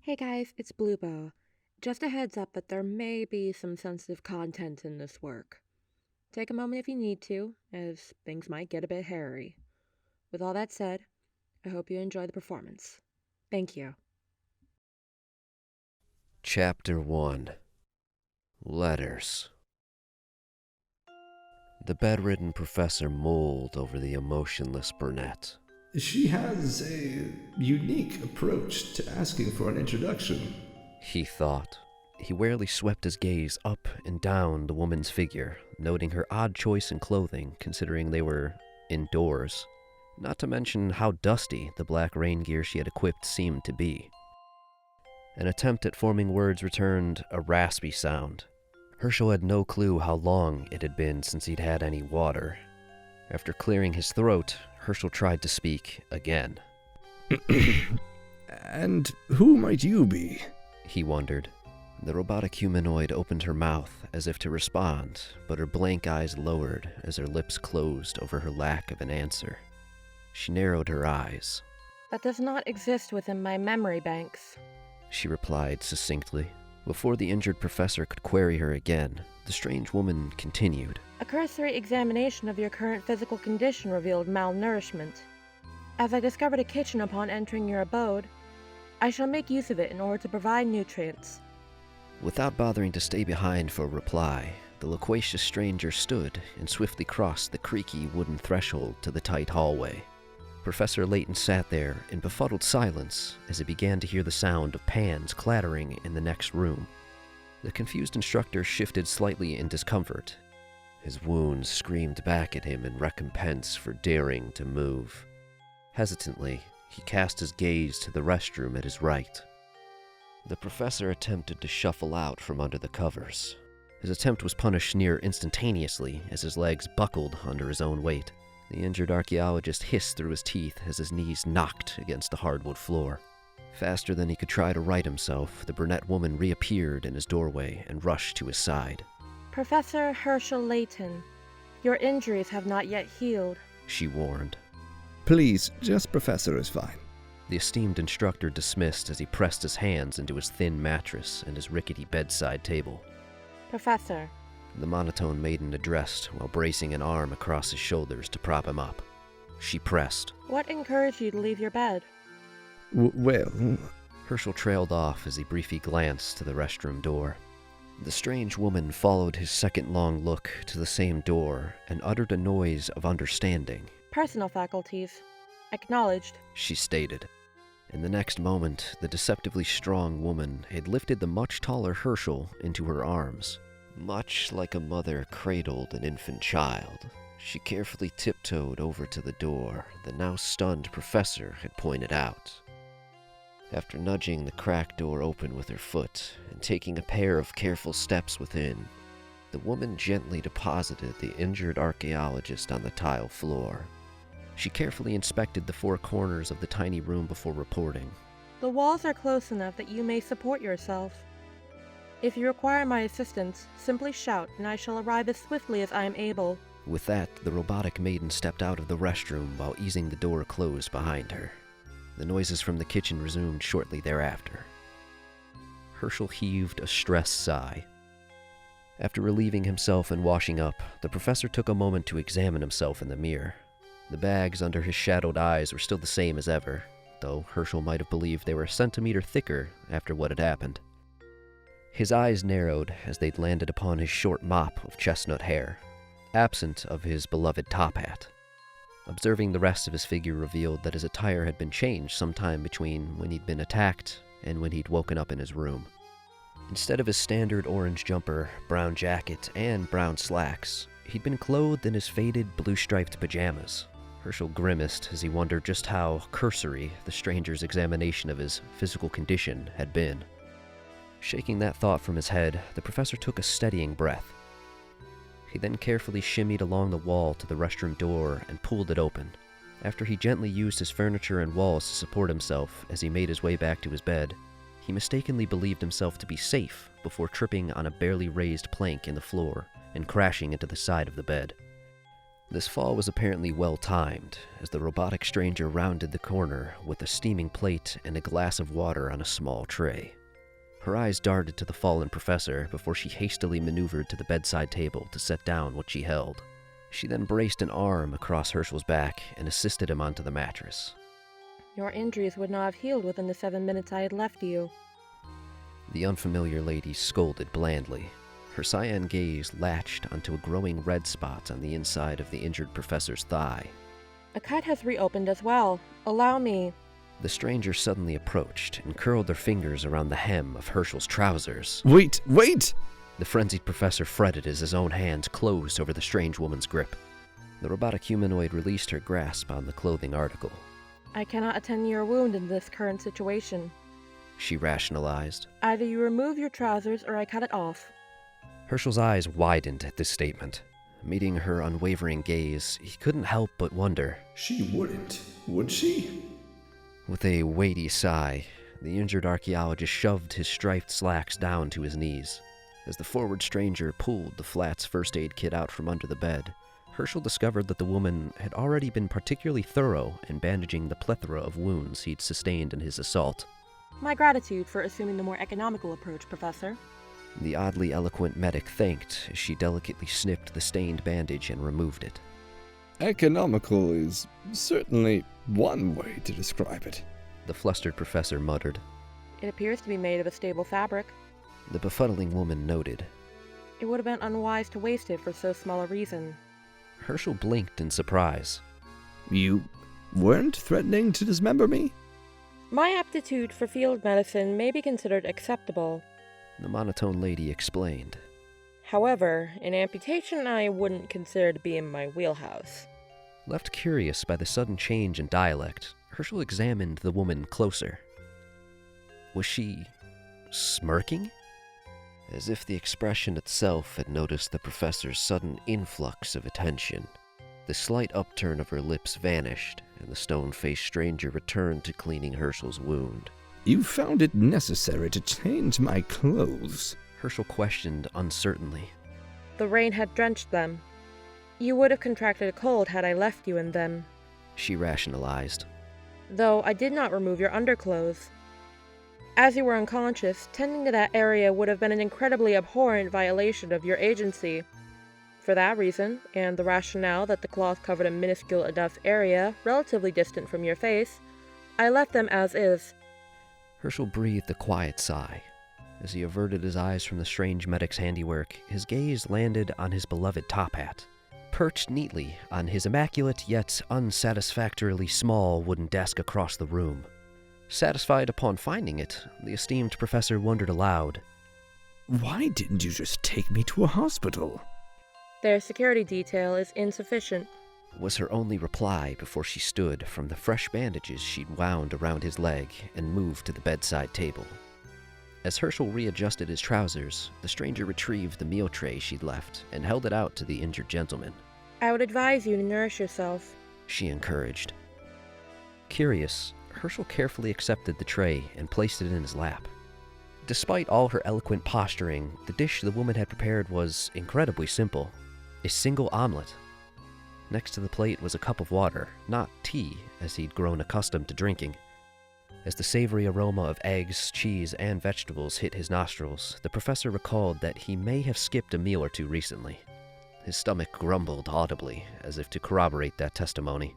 Hey guys, it's Bluebo. Just a heads up that there may be some sensitive content in this work. Take a moment if you need to, as things might get a bit hairy. With all that said, I hope you enjoy the performance. Thank you. Chapter 1 Letters. The bedridden professor mulled over the emotionless brunette. She has a unique approach to asking for an introduction, He thought. He warily swept his gaze up and down the woman's figure, noting her odd choice in clothing considering they were indoors, not to mention how dusty the black rain gear she had equipped seemed to be. An attempt at forming words returned a raspy sound. Herschel had no clue how long it had been since he'd had any water. After clearing his throat, Herschel tried to speak again. And who might you be? He wondered. The robotic humanoid opened her mouth as if to respond, but her blank eyes lowered as her lips closed over her lack of an answer. She narrowed her eyes. That does not exist within my memory banks. She replied succinctly. Before the injured professor could query her again, the strange woman continued. A cursory examination of your current physical condition revealed malnourishment. As I discovered a kitchen upon entering your abode, I shall make use of it in order to provide nutrients. Without bothering to stay behind for a reply, the loquacious stranger stood and swiftly crossed the creaky wooden threshold to the tight hallway. Professor Layton sat there in befuddled silence as he began to hear the sound of pans clattering in the next room. The confused instructor shifted slightly in discomfort. His wounds screamed back at him in recompense for daring to move. Hesitantly, he cast his gaze to the restroom at his right. The professor attempted to shuffle out from under the covers. His attempt was punished near instantaneously as his legs buckled under his own weight. The injured archaeologist hissed through his teeth as his knees knocked against the hardwood floor. Faster than he could try to right himself, the brunette woman reappeared in his doorway and rushed to his side. Professor Herschel Layton, your injuries have not yet healed, She warned. Please, just Professor is fine. The esteemed instructor dismissed as he pressed his hands into his thin mattress and his rickety bedside table. Professor. The monotone maiden addressed while bracing an arm across his shoulders to prop him up. She pressed. What encouraged you to leave your bed? Well, Herschel trailed off as he briefly glanced to the restroom door. The strange woman followed his second-long look to the same door and uttered a noise of understanding. Personal faculties. Acknowledged, She stated. In the next moment, the deceptively strong woman had lifted the much taller Herschel into her arms. Much like a mother cradled an infant child, she carefully tiptoed over to the door the now stunned professor had pointed out. After nudging the cracked door open with her foot and taking a pair of careful steps within, the woman gently deposited the injured archaeologist on the tile floor. She carefully inspected the four corners of the tiny room before reporting. The walls are close enough that you may support yourself. If you require my assistance, simply shout and I shall arrive as swiftly as I am able. With that, the robotic maiden stepped out of the restroom while easing the door closed behind her. The noises from the kitchen resumed shortly thereafter. Herschel heaved a stressed sigh. After relieving himself and washing up, the professor took a moment to examine himself in the mirror. The bags under his shadowed eyes were still the same as ever, though Herschel might have believed they were a centimeter thicker after what had happened. His eyes narrowed as they'd landed upon his short mop of chestnut hair, absent of his beloved top hat. Observing the rest of his figure revealed that his attire had been changed sometime between when he'd been attacked and when he'd woken up in his room. Instead of his standard orange jumper, brown jacket, and brown slacks, he'd been clothed in his faded blue-striped pajamas. Herschel grimaced as he wondered just how cursory the stranger's examination of his physical condition had been. Shaking that thought from his head, the professor took a steadying breath. He then carefully shimmied along the wall to the restroom door and pulled it open. After he gently used his furniture and walls to support himself as he made his way back to his bed, he mistakenly believed himself to be safe before tripping on a barely raised plank in the floor and crashing into the side of the bed. This fall was apparently well-timed, as the robotic stranger rounded the corner with a steaming plate and a glass of water on a small tray. Her eyes darted to the fallen professor before she hastily maneuvered to the bedside table to set down what she held. She then braced an arm across Herschel's back and assisted him onto the mattress. Your injuries would not have healed within the 7 minutes I had left you. The unfamiliar lady scolded blandly. Her cyan gaze latched onto a growing red spot on the inside of the injured professor's thigh. A cut has reopened as well. Allow me. The stranger suddenly approached and curled their fingers around the hem of Herschel's trousers. Wait! The frenzied professor fretted as his own hands closed over the strange woman's grip. The robotic humanoid released her grasp on the clothing article. I cannot attend to your wound in this current situation. She rationalized. Either you remove your trousers or I cut it off. Herschel's eyes widened at this statement. Meeting her unwavering gaze, he couldn't help but wonder. She wouldn't, would she? With a weighty sigh, the injured archaeologist shoved his striped slacks down to his knees. As the forward stranger pulled the Flats first aid kit out from under the bed, Herschel discovered that the woman had already been particularly thorough in bandaging the plethora of wounds he'd sustained in his assault. My gratitude for assuming the more economical approach, Professor. The oddly eloquent medic thanked as she delicately snipped the stained bandage and removed it. Economical is certainly one way to describe it. The flustered professor muttered. It appears to be made of a stable fabric. The befuddling woman noted. It would have been unwise to waste it for so small a reason. Herschel blinked in surprise. You weren't threatening to dismember me? My aptitude for field medicine may be considered acceptable. The monotone lady explained. However, an amputation I wouldn't consider to be in my wheelhouse. Left curious by the sudden change in dialect, Herschel examined the woman closer. Was she smirking? As if the expression itself had noticed the professor's sudden influx of attention. The slight upturn of her lips vanished, and the stone-faced stranger returned to cleaning Herschel's wound. You found it necessary to change my clothes? Herschel questioned uncertainly. The rain had drenched them. You would have contracted a cold had I left you in them. She rationalized. Though I did not remove your underclothes. As you were unconscious, tending to that area would have been an incredibly abhorrent violation of your agency. For that reason, and the rationale that the cloth covered a minuscule enough area, relatively distant from your face, I left them as is. Herschel breathed a quiet sigh. As he averted his eyes from the strange medic's handiwork, his gaze landed on his beloved top hat, perched neatly on his immaculate yet unsatisfactorily small wooden desk across the room. Satisfied upon finding it, the esteemed professor wondered aloud. Why didn't you just take me to a hospital? Their security detail is insufficient, Was her only reply before she stood from the fresh bandages she'd wound around his leg and moved to the bedside table. As Herschel readjusted his trousers, the stranger retrieved the meal tray she'd left and held it out to the injured gentleman. I would advise you to nourish yourself, She encouraged. Curious, Herschel carefully accepted the tray and placed it in his lap. Despite all her eloquent posturing, the dish the woman had prepared was incredibly simple. A single omelet. Next to the plate was a cup of water, not tea, as he'd grown accustomed to drinking. As the savory aroma of eggs, cheese, and vegetables hit his nostrils, the professor recalled that he may have skipped a meal or two recently. His stomach grumbled audibly, as if to corroborate that testimony.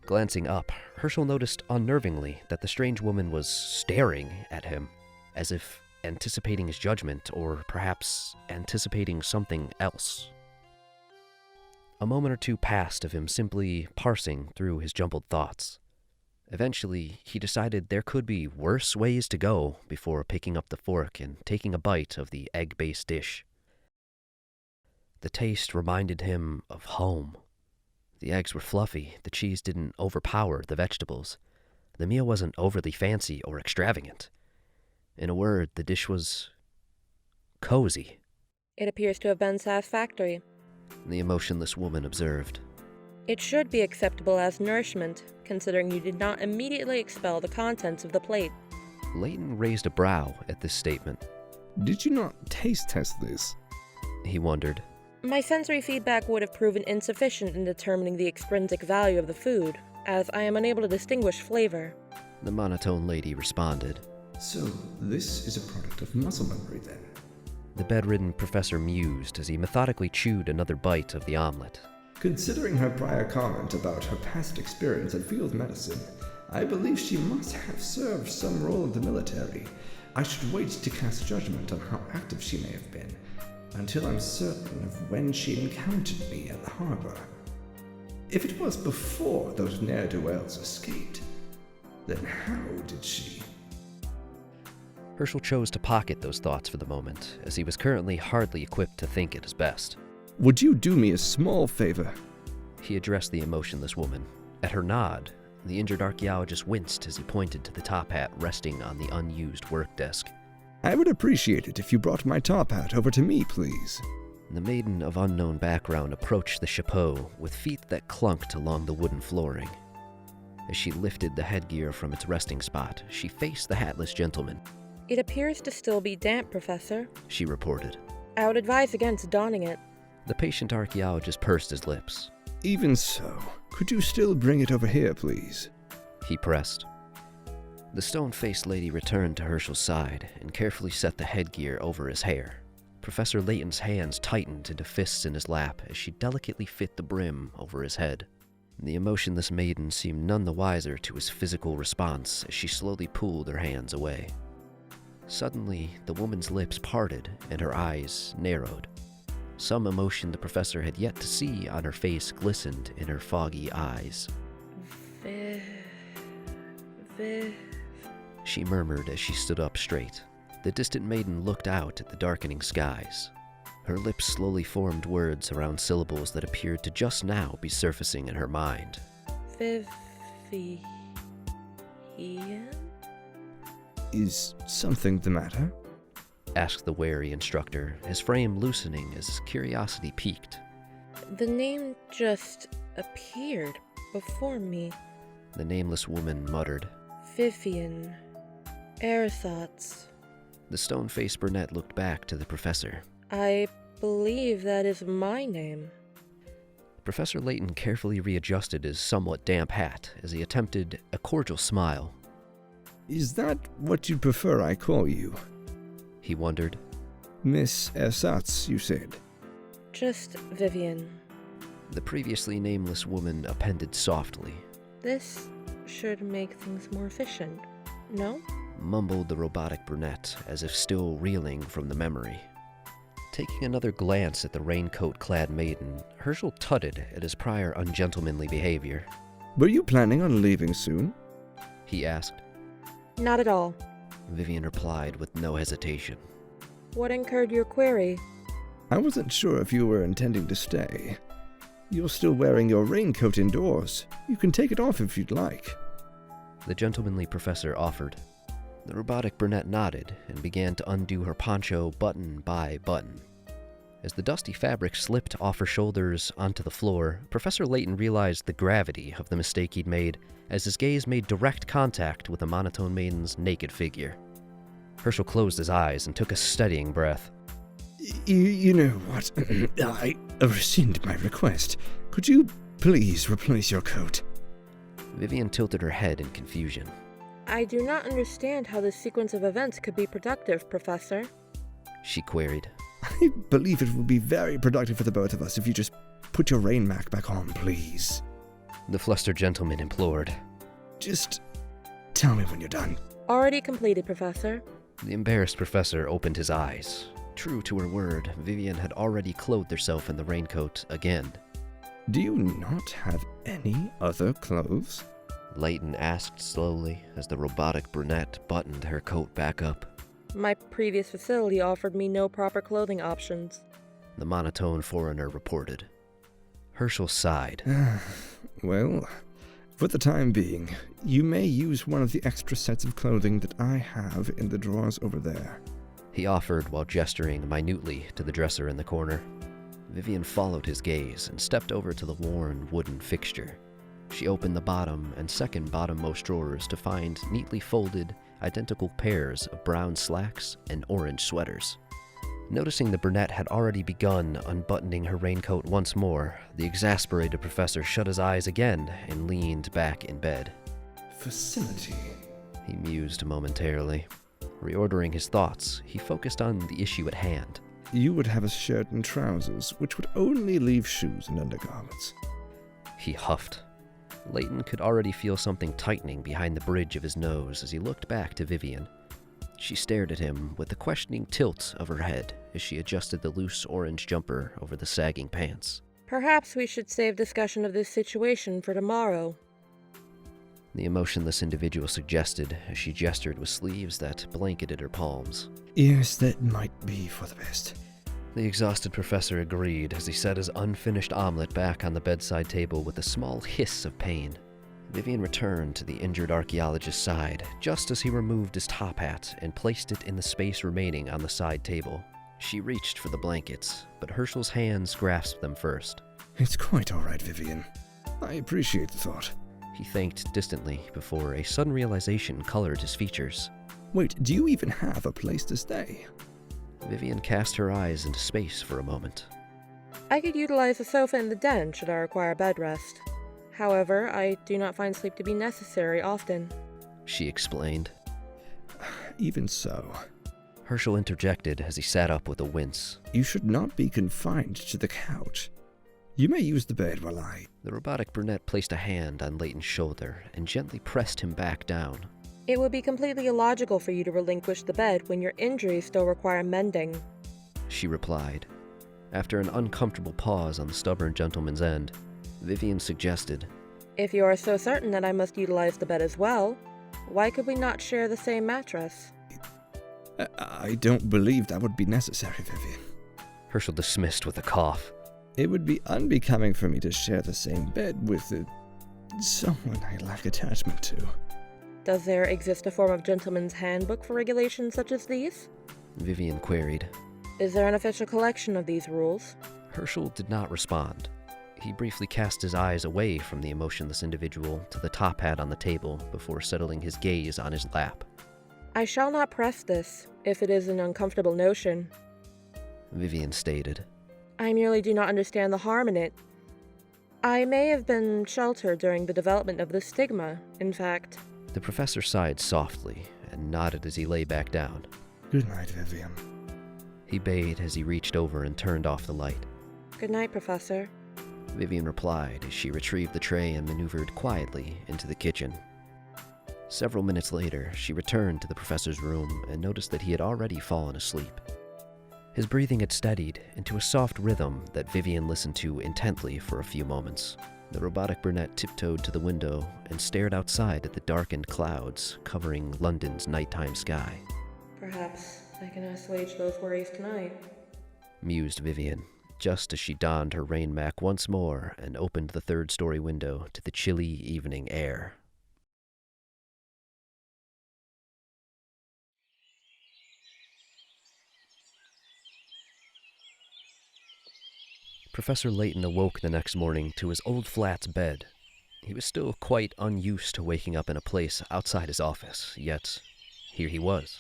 Glancing up, Herschel noticed unnervingly that the strange woman was staring at him, as if anticipating his judgment, or perhaps anticipating something else. A moment or two passed of him simply parsing through his jumbled thoughts. Eventually, he decided there could be worse ways to go before picking up the fork and taking a bite of the egg-based dish. The taste reminded him of home. The eggs were fluffy, the cheese didn't overpower the vegetables. The meal wasn't overly fancy or extravagant. In a word, the dish was cozy, It appears to have been satisfactory. the emotionless woman observed. It should be acceptable as nourishment, considering you did not immediately expel the contents of the plate. Layton raised a brow at this statement. Did you not taste test this? He wondered. My sensory feedback would have proven insufficient in determining the extrinsic value of the food, as I am unable to distinguish flavor. The monotone lady responded. So, this is a product of muscle memory then? The bedridden professor mused as he methodically chewed another bite of the omelet. Considering her prior comment about her past experience in field medicine, I believe she must have served some role in the military. I should wait to cast judgment on how active she may have been, until I'm certain of when she encountered me at the harbor. If it was before those ne'er-do-wells escaped, then how did she? Herschel chose to pocket those thoughts for the moment, as he was currently hardly equipped to think at his best. Would you do me a small favor? He addressed the emotionless woman. At her nod, the injured archaeologist winced as he pointed to the top hat resting on the unused work desk. I would appreciate it if you brought my top hat over to me, please. The maiden of unknown background approached the chapeau with feet that clunked along the wooden flooring. As she lifted the headgear from its resting spot, she faced the hatless gentleman. It appears to still be damp, Professor. She reported. I would advise against donning it. The patient archaeologist pursed his lips. Even so, could you still bring it over here, please? He pressed. The stone-faced lady returned to Herschel's side and carefully set the headgear over his hair. Professor Layton's hands tightened into fists in his lap as she delicately fit the brim over his head. The emotionless maiden seemed none the wiser to his physical response as she slowly pulled her hands away. Suddenly, the woman's lips parted and her eyes narrowed. Some emotion the professor had yet to see on her face glistened in her foggy eyes. She murmured as she stood up straight. The distant maiden looked out at the darkening skies. Her lips slowly formed words around syllables that appeared to just now be surfacing in her mind. Vivian? Is something the matter? Asked the wary instructor, his frame loosening as curiosity piqued. The name just appeared before me. The nameless woman muttered. Vivian. Ersatz. The stone-faced brunette looked back to the professor. I believe that is my name. Professor Layton carefully readjusted his somewhat damp hat as he attempted a cordial smile. Is that what you'd prefer I call you? He wondered. Miss Ersatz, you said. Just Vivian. The previously nameless woman appended softly. This should make things more efficient, no? Mumbled the robotic brunette, as if still reeling from the memory. Taking another glance at the raincoat-clad maiden, Herschel tutted at his prior ungentlemanly behavior. Were you planning on leaving soon? He asked. Not at all. Vivian replied with no hesitation. What incurred your query? I wasn't sure if you were intending to stay. You're still wearing your raincoat indoors. You can take it off if you'd like. The gentlemanly professor offered. The robotic brunette nodded and began to undo her poncho button by button. As the dusty fabric slipped off her shoulders onto the floor, Professor Layton realized the gravity of the mistake he'd made as his gaze made direct contact with the monotone maiden's naked figure. Herschel closed his eyes and took a steadying breath. You know what? I rescind my request. Could you please replace your coat? Vivian tilted her head in confusion. I do not understand how this sequence of events could be productive, Professor. She queried. I believe it will be very productive for the both of us if you just put your rain mac back on, please. The flustered gentleman implored. Just tell me when you're done. Already completed, Professor. The embarrassed professor opened his eyes. True to her word, Vivian had already clothed herself in the raincoat again. Do you not have any other clothes? Layton asked slowly as the robotic brunette buttoned her coat back up. My previous facility offered me no proper clothing options. The monotone foreigner reported. Herschel sighed. Well, for the time being, you may use one of the extra sets of clothing that I have in the drawers over there. He offered while gesturing minutely to the dresser in the corner. Vivian followed his gaze and stepped over to the worn wooden fixture. She opened the bottom and second bottommost drawers to find neatly folded, identical pairs of brown slacks and orange sweaters. Noticing the brunette had already begun unbuttoning her raincoat once more, the exasperated professor shut his eyes again and leaned back in bed. Facility? He mused momentarily. Reordering his thoughts, he focused on the issue at hand. You would have a shirt and trousers, which would only leave shoes and undergarments. He huffed. Layton could already feel something tightening behind the bridge of his nose as he looked back to Vivian. She stared at him with a questioning tilt of her head as she adjusted the loose orange jumper over the sagging pants. Perhaps we should save discussion of this situation for tomorrow. The emotionless individual suggested as she gestured with sleeves that blanketed her palms. Yes, that might be for the best. The exhausted professor agreed as he set his unfinished omelet back on the bedside table with a small hiss of pain. Vivian returned to the injured archaeologist's side just as he removed his top hat and placed it in the space remaining on the side table. She reached for the blankets, but Herschel's hands grasped them first. It's quite all right, Vivian. I appreciate the thought. He thanked distantly before a sudden realization colored his features. Wait, do you even have a place to stay? Vivian cast her eyes into space for a moment. I could utilize the sofa in the den should I require bed rest. However, I do not find sleep to be necessary often. She explained. Even so. Herschel interjected as he sat up with a wince. You should not be confined to the couch. You may use the bed while The robotic brunette placed a hand on Layton's shoulder and gently pressed him back down. It would be completely illogical for you to relinquish the bed when your injuries still require mending, She replied. After an uncomfortable pause on the stubborn gentleman's end, Vivian suggested, If you are so certain that I must utilize the bed as well, why could we not share the same mattress? I don't believe that would be necessary, Vivian. Herschel dismissed with a cough. It would be unbecoming for me to share the same bed with someone I lack attachment to. Does there exist a form of gentleman's handbook for regulations such as these? Vivian queried. Is there an official collection of these rules? Herschel did not respond. He briefly cast his eyes away from the emotionless individual to the top hat on the table before settling his gaze on his lap. I shall not press this, if it is an uncomfortable notion. Vivian stated. I merely do not understand the harm in it. I may have been sheltered during the development of the stigma, in fact. The professor sighed softly and nodded as he lay back down. Good night, Vivian. He bade as he reached over and turned off the light. Good night, Professor. Vivian replied as she retrieved the tray and maneuvered quietly into the kitchen. Several minutes later, she returned to the professor's room and noticed that he had already fallen asleep. His breathing had steadied into a soft rhythm that Vivian listened to intently for a few moments. The robotic brunette tiptoed to the window and stared outside at the darkened clouds covering London's nighttime sky. Perhaps I can assuage those worries tonight. Mused Vivian, just as she donned her rain mac once more and opened the third-story window to the chilly evening air. Professor Layton awoke the next morning to his old flat's bed. He was still quite unused to waking up in a place outside his office, yet here he was.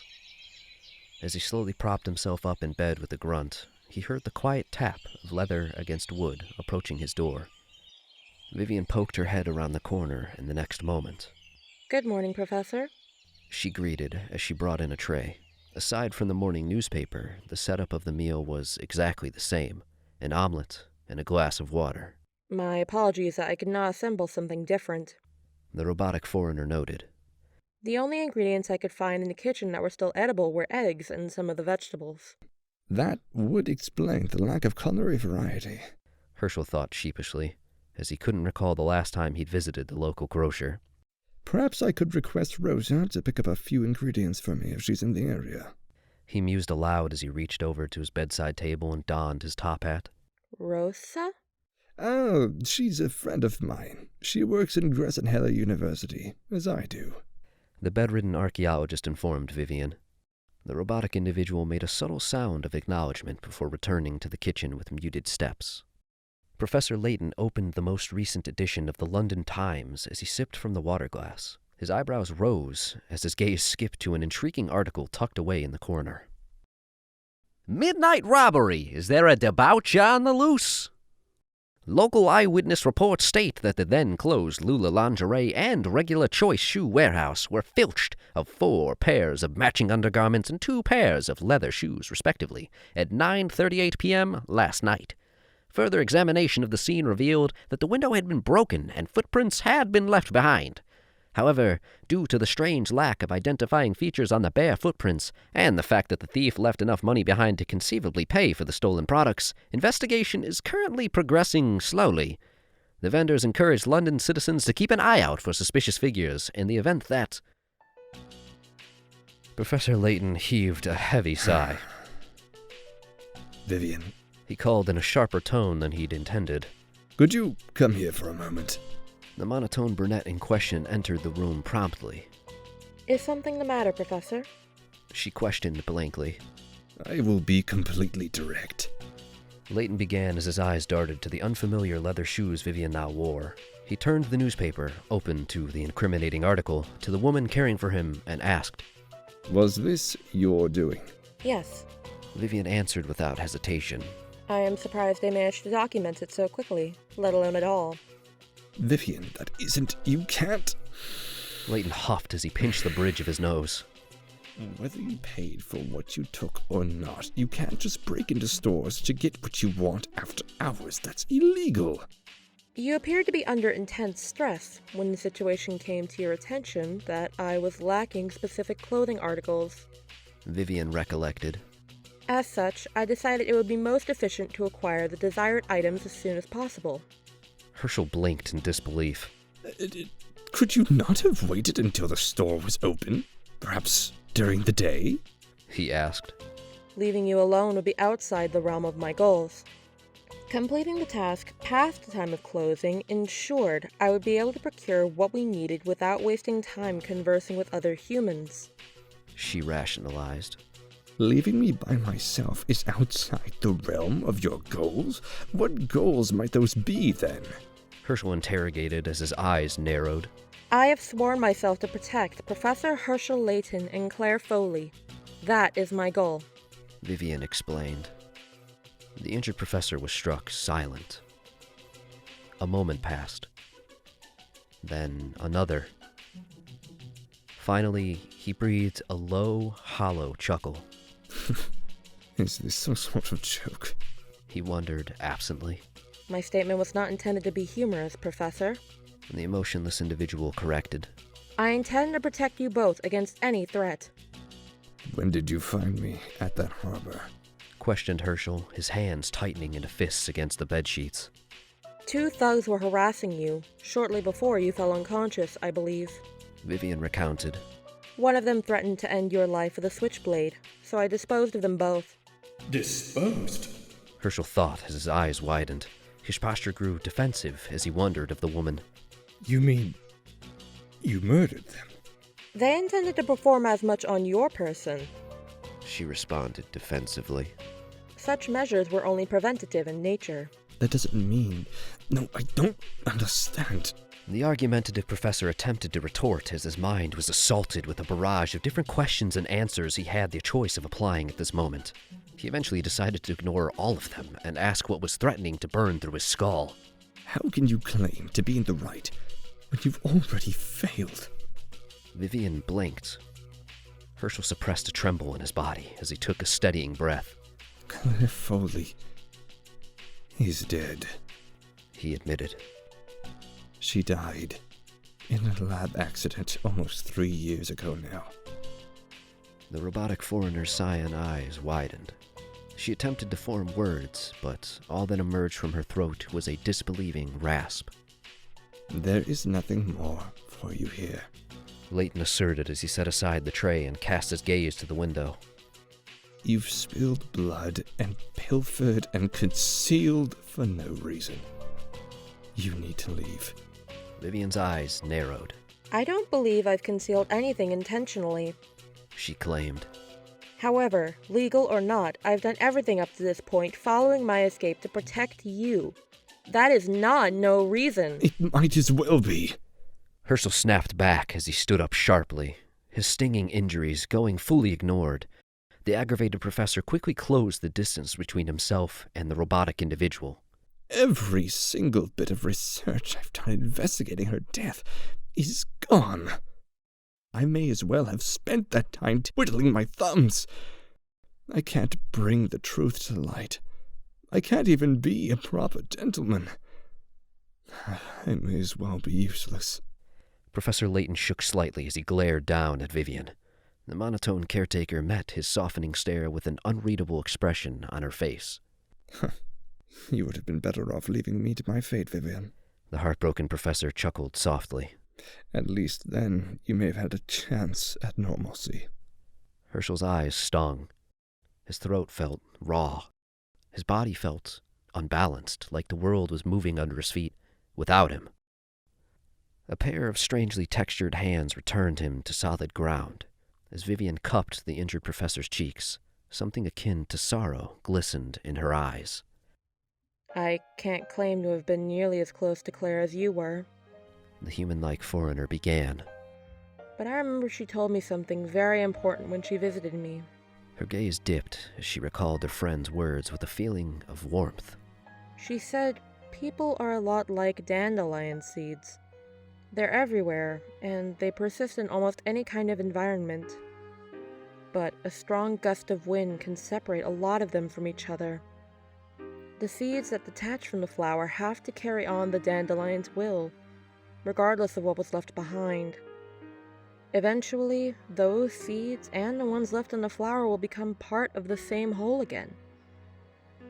As he slowly propped himself up in bed with a grunt, he heard the quiet tap of leather against wood approaching his door. Vivian poked her head around the corner in the next moment. Good morning, Professor. She greeted as she brought in a tray. Aside from the morning newspaper, the setup of the meal was exactly the same. An omelet and a glass of water. My apologies that I could not assemble something different. The robotic foreigner noted. The only ingredients I could find in the kitchen that were still edible were eggs and some of the vegetables. That would explain the lack of culinary variety. Herschel thought sheepishly, as he couldn't recall the last time he'd visited the local grocer. Perhaps I could request Rosa to pick up a few ingredients for me if she's in the area. He mused aloud as he reached over to his bedside table and donned his top hat. Rosa? Oh, she's a friend of mine. She works in Gressenheller University, as I do. The bedridden archaeologist informed Vivian. The robotic individual made a subtle sound of acknowledgement before returning to the kitchen with muted steps. Professor Layton opened the most recent edition of the London Times as he sipped from the water glass. His eyebrows rose as his gaze skipped to an intriguing article tucked away in the corner. Midnight robbery! Is there a debauch on the loose? Local eyewitness reports state that the then-closed Lula Lingerie and Regular Choice Shoe Warehouse were filched of 4 pairs of matching undergarments and 2 pairs of leather shoes, respectively, at 9:38 p.m. last night. Further examination of the scene revealed that the window had been broken and footprints had been left behind. However, due to the strange lack of identifying features on the bare footprints and the fact that the thief left enough money behind to conceivably pay for the stolen products, investigation is currently progressing slowly. The vendors encouraged London citizens to keep an eye out for suspicious figures in the event that... Professor Layton heaved a heavy sigh. Vivian, He called in a sharper tone than he'd intended. could you come here for a moment? The monotone brunette in question entered the room promptly. Is something the matter, Professor? She questioned blankly. I will be completely direct. Layton began as his eyes darted to the unfamiliar leather shoes Vivian now wore. He turned the newspaper, open to the incriminating article, to the woman caring for him and asked, Was this your doing? Yes. Vivian answered without hesitation. I am surprised they managed to document it so quickly, let alone at all. Vivian, that isn't... You can't... Layton huffed as he pinched the bridge of his nose. Whether you paid for what you took or not, you can't just break into stores to get what you want after hours. That's illegal. You appeared to be under intense stress when the situation came to your attention that I was lacking specific clothing articles. Vivian recollected. As such, I decided it would be most efficient to acquire the desired items as soon as possible. Herschel blinked in disbelief. Could you not have waited until the store was open? Perhaps during the day? He asked. Leaving you alone would be outside the realm of my goals. Completing the task past the time of closing ensured I would be able to procure what we needed without wasting time conversing with other humans. She rationalized. Leaving me by myself is outside the realm of your goals? What goals might those be, then? Herschel interrogated as his eyes narrowed. I have sworn myself to protect Professor Herschel Layton and Claire Foley. That is my goal. Vivian explained. The injured professor was struck silent. A moment passed. Then another. Finally, he breathed a low, hollow chuckle. Is this some sort of joke? He wondered absently. My statement was not intended to be humorous, Professor. The emotionless individual corrected. I intend to protect you both against any threat. When did you find me at that harbor? Questioned Herschel, his hands tightening into fists against the bedsheets. 2 thugs were harassing you shortly before you fell unconscious, I believe. Vivian recounted. One of them threatened to end your life with a switchblade, so I disposed of them both. Disposed? Herschel thought as his eyes widened. His posture grew defensive as he wondered of the woman. You mean you murdered them? They intended to perform as much on your person. She responded defensively. Such measures were only preventative in nature. That doesn't mean... No, I don't understand. The argumentative professor attempted to retort as his mind was assaulted with a barrage of different questions and answers he had the choice of applying at this moment. He eventually decided to ignore all of them and ask what was threatening to burn through his skull. How can you claim to be in the right when you've already failed? Vivian blinked. Herschel suppressed a tremble in his body as he took a steadying breath. Claire Foley is dead, He admitted. She died in a lab accident almost 3 years ago now. The robotic foreigner's cyan eyes widened. She attempted to form words, but all that emerged from her throat was a disbelieving rasp. There is nothing more for you here. Layton asserted as he set aside the tray and cast his gaze to the window. You've spilled blood and pilfered and concealed for no reason. You need to leave. Vivian's eyes narrowed. I don't believe I've concealed anything intentionally. She claimed. However, legal or not, I've done everything up to this point following my escape to protect you. That is not no reason. It might as well be. Herschel snapped back as he stood up sharply, his stinging injuries going fully ignored. The aggravated professor quickly closed the distance between himself and the robotic individual. Every single bit of research I've done investigating her death is gone. I may as well have spent that time twiddling my thumbs. I can't bring the truth to light. I can't even be a proper gentleman. I may as well be useless. Professor Layton shook slightly as he glared down at Vivian. The monotone caretaker met his softening stare with an unreadable expression on her face. You would have been better off leaving me to my fate, Vivian. The heartbroken professor chuckled softly. At least then you may have had a chance at normalcy. Herschel's eyes stung. His throat felt raw. His body felt unbalanced, like the world was moving under his feet without him. A pair of strangely textured hands returned him to solid ground. As Vivian cupped the injured professor's cheeks, something akin to sorrow glistened in her eyes. I can't claim to have been nearly as close to Claire as you were. The human-like foreigner began. But I remember she told me something very important when she visited me. Her gaze dipped as she recalled her friend's words with a feeling of warmth. She said people are a lot like dandelion seeds. They're everywhere, and they persist in almost any kind of environment. But a strong gust of wind can separate a lot of them from each other. The seeds that detach from the flower have to carry on the dandelion's will, regardless of what was left behind. Eventually, those seeds and the ones left in the flower will become part of the same whole again.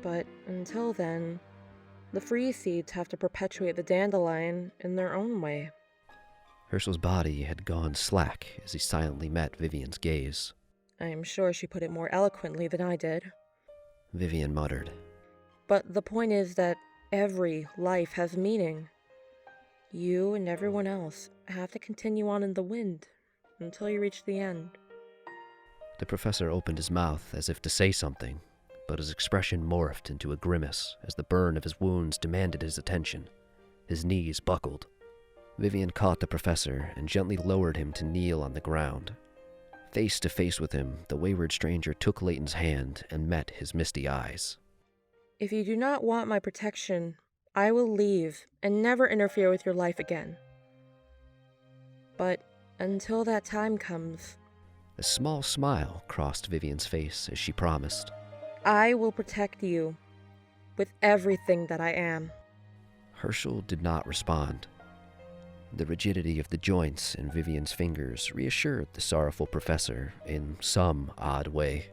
But until then, the free seeds have to perpetuate the dandelion in their own way. Herschel's body had gone slack as he silently met Vivian's gaze. I am sure she put it more eloquently than I did. Vivian muttered. But the point is that every life has meaning. You and everyone else have to continue on in the wind until you reach the end. The professor opened his mouth as if to say something, but his expression morphed into a grimace as the burn of his wounds demanded his attention. His knees buckled. Vivian caught the professor and gently lowered him to kneel on the ground. Face to face with him, the wayward stranger took Layton's hand and met his misty eyes. If you do not want my protection, I will leave and never interfere with your life again. But until that time comes, a small smile crossed Vivian's face as she promised. I will protect you with everything that I am. Herschel did not respond. The rigidity of the joints in Vivian's fingers reassured the sorrowful professor in some odd way.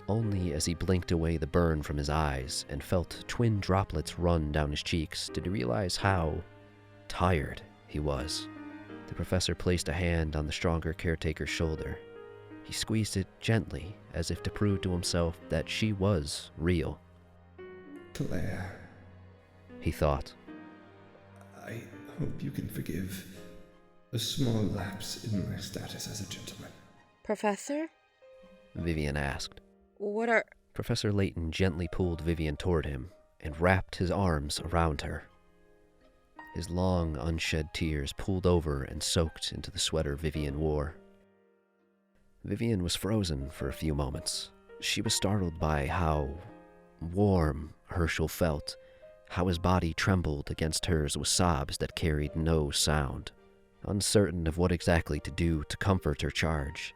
Only as he blinked away the burn from his eyes and felt twin droplets run down his cheeks did he realize how tired he was. The professor placed a hand on the stronger caretaker's shoulder. He squeezed it gently, as if to prove to himself that she was real. Claire, he thought. I hope you can forgive a small lapse in my status as a gentleman. Professor? Vivian asked. What are... Professor Layton gently pulled Vivian toward him and wrapped his arms around her. His long, unshed tears pooled over and soaked into the sweater Vivian wore. Vivian was frozen for a few moments. She was startled by how warm Herschel felt, how his body trembled against hers with sobs that carried no sound. Uncertain of what exactly to do to comfort her charge,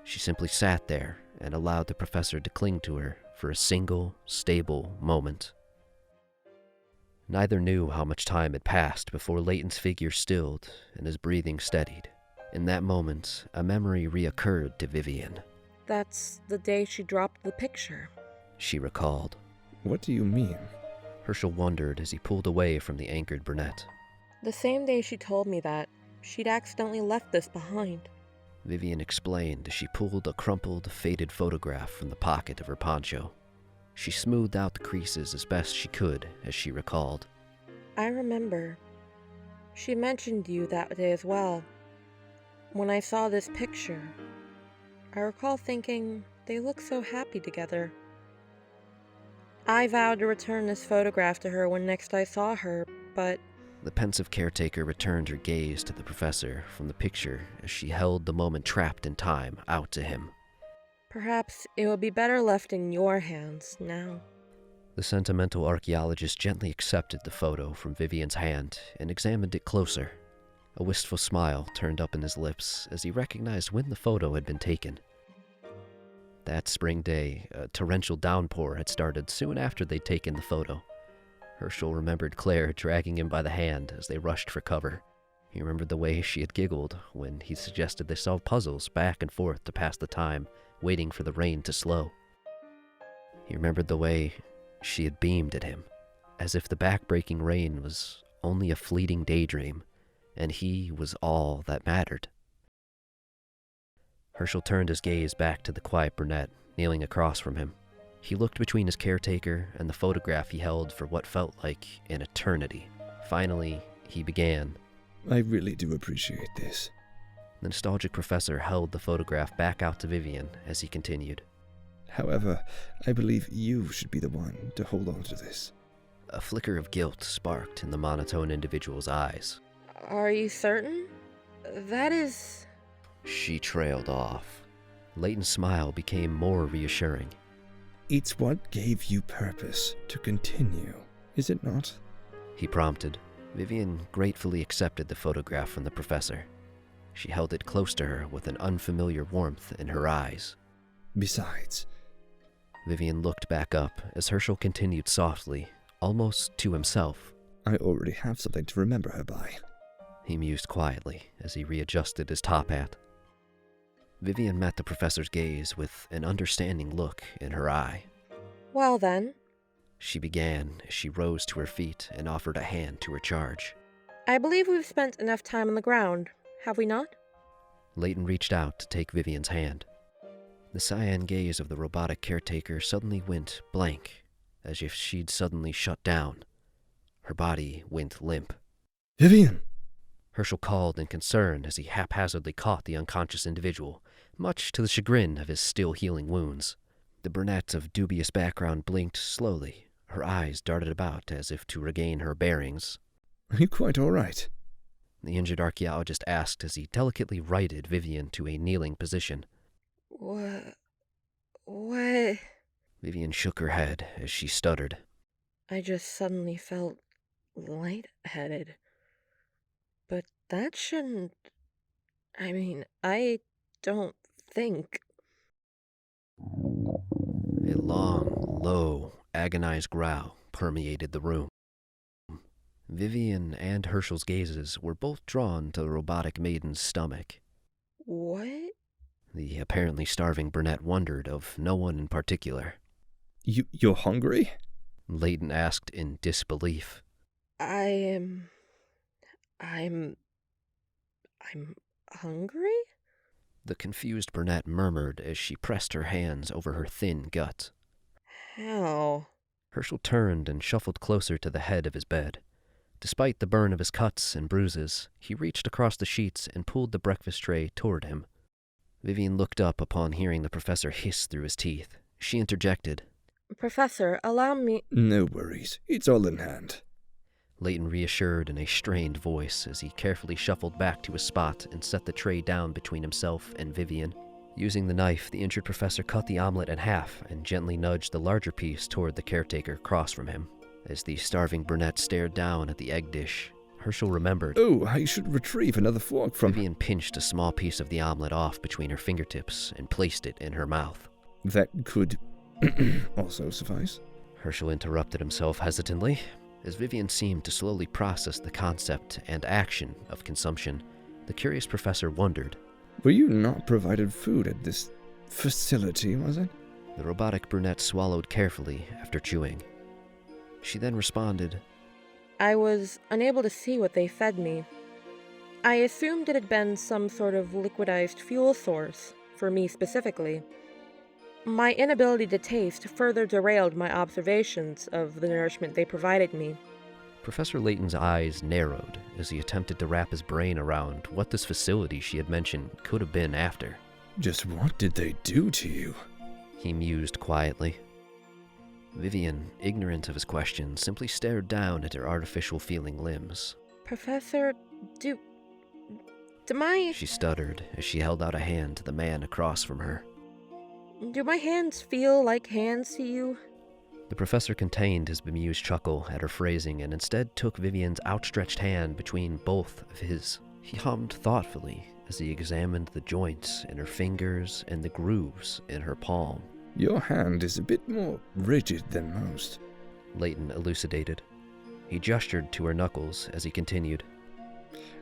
she simply sat there and allowed the professor to cling to her for a single, stable moment. Neither knew how much time had passed before Layton's figure stilled and his breathing steadied. In that moment, a memory reoccurred to Vivian. That's the day she dropped the picture, she recalled. What do you mean? Herschel wondered as he pulled away from the anchored brunette. The same day she told me that, she'd accidentally left this behind. Vivian explained as she pulled a crumpled, faded photograph from the pocket of her poncho. She smoothed out the creases as best she could as she recalled. I remember. She mentioned you that day as well. When I saw this picture, I recall thinking they look so happy together. I vowed to return this photograph to her when next I saw her, but... The pensive caretaker returned her gaze to the professor from the picture as she held the moment trapped in time out to him. Perhaps it would be better left in your hands now. The sentimental archaeologist gently accepted the photo from Vivian's hand and examined it closer. A wistful smile turned up in his lips as he recognized when the photo had been taken. That spring day, a torrential downpour had started soon after they'd taken the photo. Herschel remembered Claire dragging him by the hand as they rushed for cover. He remembered the way she had giggled when he suggested they solve puzzles back and forth to pass the time, waiting for the rain to slow. He remembered the way she had beamed at him, as if the back-breaking rain was only a fleeting daydream, and he was all that mattered. Herschel turned his gaze back to the quiet brunette, kneeling across from him. He looked between his caretaker and the photograph he held for what felt like an eternity. Finally, he began. I really do appreciate this. The nostalgic professor held the photograph back out to Vivian as he continued. However, I believe you should be the one to hold on to this. A flicker of guilt sparked in the monotone individual's eyes. Are you certain? That is... She trailed off. Layton's smile became more reassuring. It's what gave you purpose to continue, is it not? He prompted. Vivian gratefully accepted the photograph from the professor. She held it close to her with an unfamiliar warmth in her eyes. Besides... Vivian looked back up as Herschel continued softly, almost to himself. I already have something to remember her by. He mused quietly as he readjusted his top hat. Vivian met the professor's gaze with an understanding look in her eye. Well then, she began as she rose to her feet and offered a hand to her charge. I believe we've spent enough time on the ground, have we not? Layton reached out to take Vivian's hand. The cyan gaze of the robotic caretaker suddenly went blank, as if she'd suddenly shut down. Her body went limp. Vivian! Herschel called in concern as he haphazardly caught the unconscious individual, much to the chagrin of his still-healing wounds. The brunette of dubious background blinked slowly. Her eyes darted about as if to regain her bearings. Are you quite all right? The injured archaeologist asked as he delicately righted Vivian to a kneeling position. What? Vivian shook her head as she stuttered. I just suddenly felt lightheaded. But that shouldn't... I don't think... A long, low, agonized growl permeated the room. Vivian and Herschel's gazes were both drawn to the robotic maiden's stomach. What? The apparently starving brunette wondered of no one in particular. You're hungry? Layton asked in disbelief. I'm hungry? The confused brunette murmured as she pressed her hands over her thin gut. How? Herschel turned and shuffled closer to the head of his bed. Despite the burn of his cuts and bruises, he reached across the sheets and pulled the breakfast tray toward him. Vivian looked up upon hearing the professor hiss through his teeth. She interjected. Professor, allow me... No worries. It's all in hand. Layton reassured in a strained voice as he carefully shuffled back to his spot and set the tray down between himself and Vivian. Using the knife, the injured professor cut the omelet in half and gently nudged the larger piece toward the caretaker across from him. As the starving brunette stared down at the egg dish, Herschel remembered. Oh, I should retrieve another fork from... Vivian pinched a small piece of the omelet off between her fingertips and placed it in her mouth. That could also suffice. Herschel interrupted himself hesitantly. As Vivian seemed to slowly process the concept and action of consumption, the curious professor wondered. Were you not provided food at this facility, was it? The robotic brunette swallowed carefully after chewing. She then responded, I was unable to see what they fed me. I assumed it had been some sort of liquidized fuel source, for me specifically. My inability to taste further derailed my observations of the nourishment they provided me. Professor Layton's eyes narrowed as he attempted to wrap his brain around what this facility she had mentioned could have been after. Just what did they do to you? He mused quietly. Vivian, ignorant of his question, simply stared down at her artificial feeling limbs. Professor, do my... She stuttered as she held out a hand to the man across from her. Do my hands feel like hands to you? The professor contained his bemused chuckle at her phrasing and instead took Vivian's outstretched hand between both of his. He hummed thoughtfully as he examined the joints in her fingers and the grooves in her palm. Your hand is a bit more rigid than most, Layton elucidated. He gestured to her knuckles as he continued.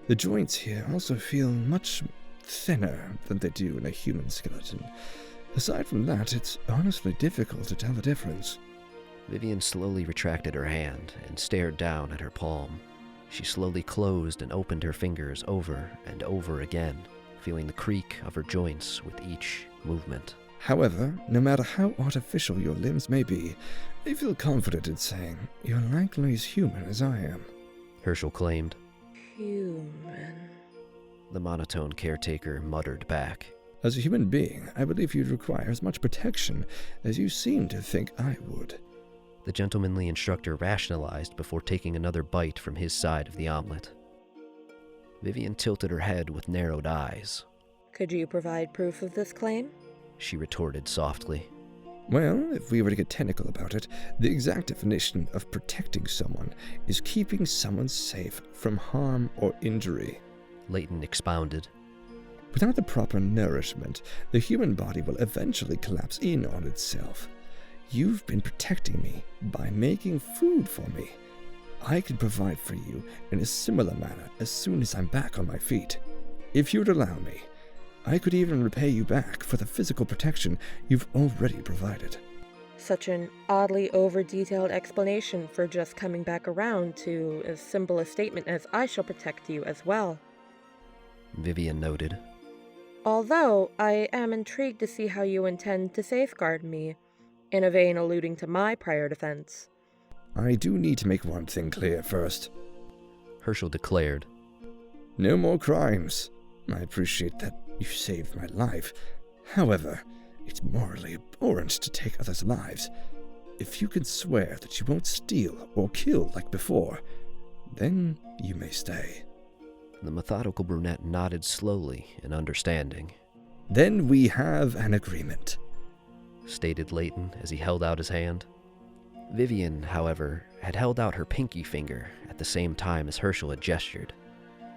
The joints here also feel much thinner than they do in a human skeleton. Aside from that, it's honestly difficult to tell the difference. Vivian slowly retracted her hand and stared down at her palm. She slowly closed and opened her fingers over and over again, feeling the creak of her joints with each movement. However, no matter how artificial your limbs may be, I feel confident in saying you're likely as human as I am, Herschel claimed. Human. The monotone caretaker muttered back. As a human being, I believe you'd require as much protection as you seem to think I would. The gentlemanly instructor rationalized before taking another bite from his side of the omelet. Vivian tilted her head with narrowed eyes. Could you provide proof of this claim? She retorted softly. Well, if we were to get technical about it, the exact definition of protecting someone is keeping someone safe from harm or injury. Layton expounded. Without the proper nourishment, the human body will eventually collapse in on itself. You've been protecting me by making food for me. I can provide for you in a similar manner as soon as I'm back on my feet. If you'd allow me, I could even repay you back for the physical protection you've already provided. Such an oddly over-detailed explanation for just coming back around to as simple a statement as I shall protect you as well. Vivian noted. Although I am intrigued to see how you intend to safeguard me, in a vein alluding to my prior defense. I do need to make one thing clear first. Herschel declared. No more crimes. I appreciate that you saved my life. However, it's morally abhorrent to take others' lives. If you can swear that you won't steal or kill like before, then you may stay. The methodical brunette nodded slowly in understanding. Then we have an agreement, stated Layton as he held out his hand. Vivian, however, had held out her pinky finger at the same time as Herschel had gestured.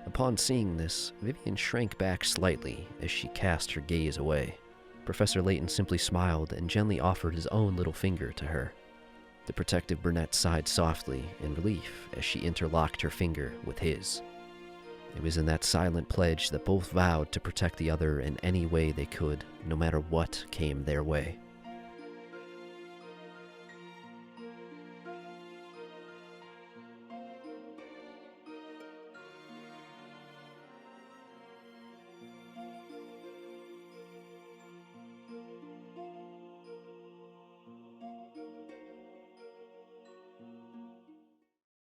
Upon seeing this, Vivian shrank back slightly as she cast her gaze away. Professor Layton simply smiled and gently offered his own little finger to her. The protective brunette sighed softly in relief as she interlocked her finger with his. It was in that silent pledge that both vowed to protect the other in any way they could, no matter what came their way.